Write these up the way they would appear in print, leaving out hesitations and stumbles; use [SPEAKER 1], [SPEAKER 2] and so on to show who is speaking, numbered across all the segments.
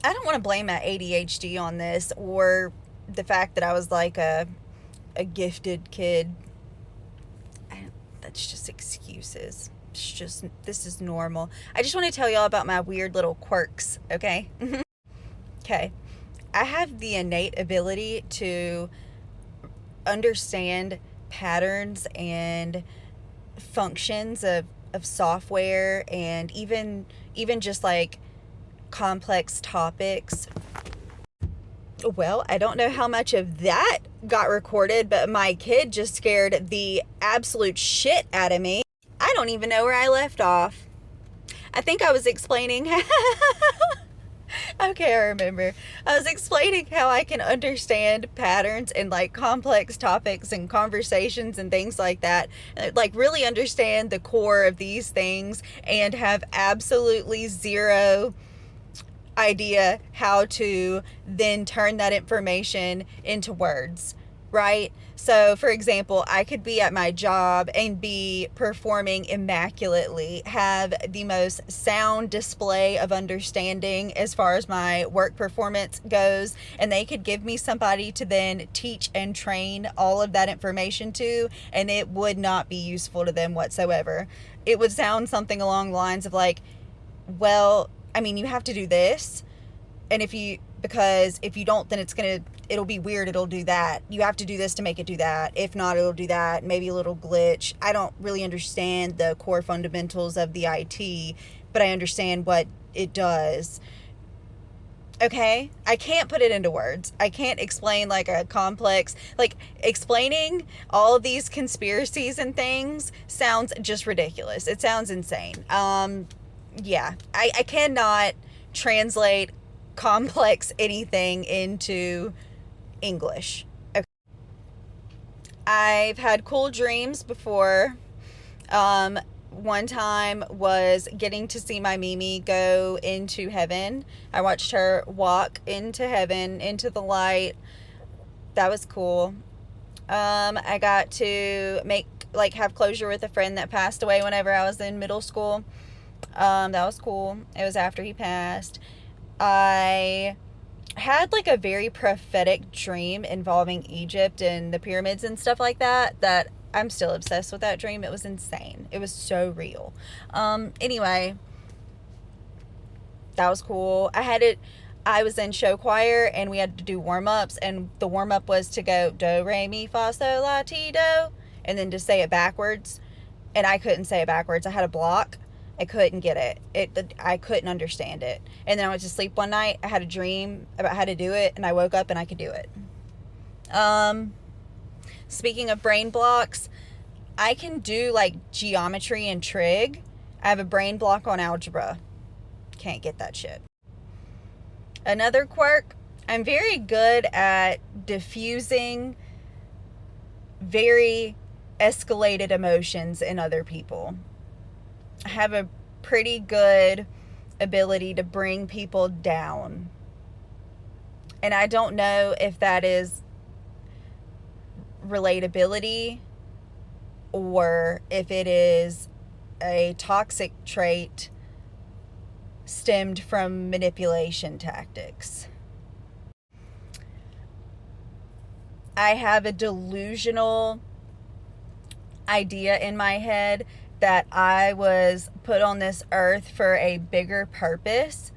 [SPEAKER 1] I don't want to blame my ADHD on this or the fact that I was like a gifted kid. That's just excuses. It's just, this is normal. I just want to tell y'all about my weird little quirks, okay? Okay. I have the innate ability to understand patterns and functions of software, and even just like complex topics. Well, I don't know how much of that got recorded, but my kid just scared the absolute shit out of me. I don't even know where I left off. I think I was explaining. Okay, I remember. I was explaining how I can understand patterns and like complex topics and conversations and things like that. Like, really understand the core of these things and have absolutely zero idea how to then turn that information into words, right? So, for example, I could be at my job and be performing immaculately, have the most sound display of understanding as far as my work performance goes, and they could give me somebody to then teach and train all of that information to, and it would not be useful to them whatsoever. It would sound something along the lines of like, well, I mean, you have to do this, and because if you don't, then it'll be weird, it'll do that. You have to do this to make it do that. If not, it'll do that, maybe a little glitch. I don't really understand the core fundamentals of the IT, but I understand what it does. Okay? I can't put it into words. I can't explain like a complex, like explaining all of these conspiracies and things sounds just ridiculous. It sounds insane. Yeah, I cannot translate complex anything into English. Okay. I've had cool dreams before. One time was getting to see my Mimi go into heaven. I watched her walk into heaven, into the light. That was cool. I got to have closure with a friend that passed away whenever I was in middle school. That was cool. It was after he passed. I had like a very prophetic dream involving Egypt and the pyramids and stuff like that I'm still obsessed with that dream. It was insane. It was so real. Anyway, that was cool. I was in show choir and we had to do warm-ups, and the warm-up was to go do, re, mi, fa, sol, la, ti, do, and then to say it backwards. And I couldn't say it backwards. I had a block. I couldn't get it. I couldn't understand it. And then I went to sleep one night. I had a dream about how to do it, and I woke up and I could do it. Speaking of brain blocks, I can do like geometry and trig. I have a brain block on algebra. Can't get that shit. Another quirk, I'm very good at diffusing very escalated emotions in other people. I have a pretty good ability to bring people down. And I don't know if that is relatability or if it is a toxic trait stemmed from manipulation tactics. I have a delusional idea in my head that I was put on this earth for a bigger purpose,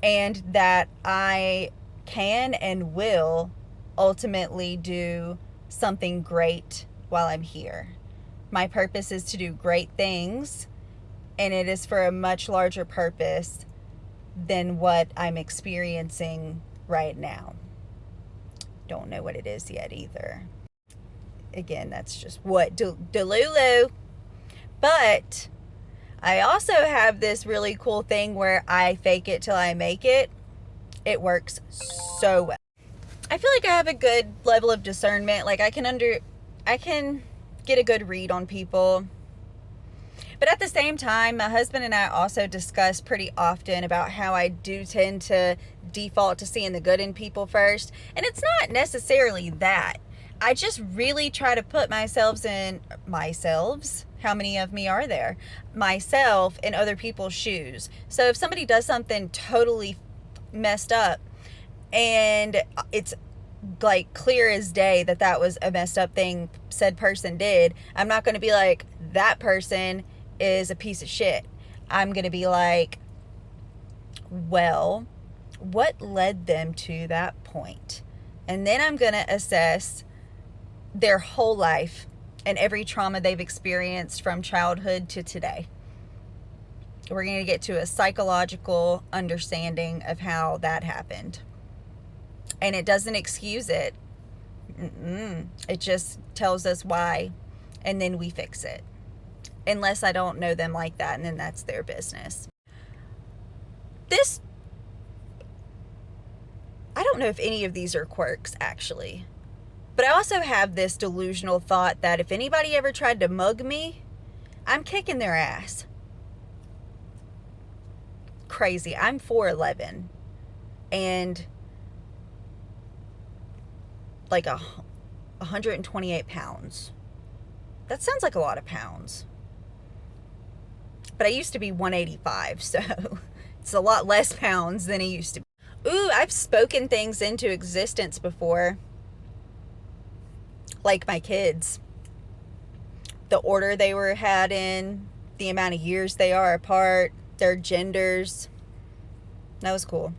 [SPEAKER 1] and that I can and will ultimately do something great while I'm here. My purpose is to do great things, and it is for a much larger purpose than what I'm experiencing right now. Don't know what it is yet either. Again, that's just what Delulu. But I also have this really cool thing where I fake it till I make it. It works so well. I feel like I have a good level of discernment. Like I can get a good read on people. But at the same time, my husband and I also discuss pretty often about how I do tend to default to seeing the good in people first. And it's not necessarily that. I just really try to put myself, how many of me are there? Myself in other people's shoes. So if somebody does something totally messed up. And it's like clear as day that that was a messed up thing said person did. I'm not going to be like, that person is a piece of shit. I'm going to be like, well, what led them to that point? And then I'm going to assess their whole life and every trauma they've experienced from childhood to today. We're going to get to a psychological understanding of how that happened. And it doesn't excuse it. It just tells us why, and then we fix it. Unless I don't know them like that, and then that's their business. I don't know if any of these are quirks, actually. But I also have this delusional thought that if anybody ever tried to mug me, I'm kicking their ass. Crazy. I'm 4'11", and like 128 pounds. That sounds like a lot of pounds. But I used to be 185, so it's a lot less pounds than it used to be. Ooh, I've spoken things into existence before. Like my kids. The order they were had in, the amount of years they are apart, their genders. That was cool.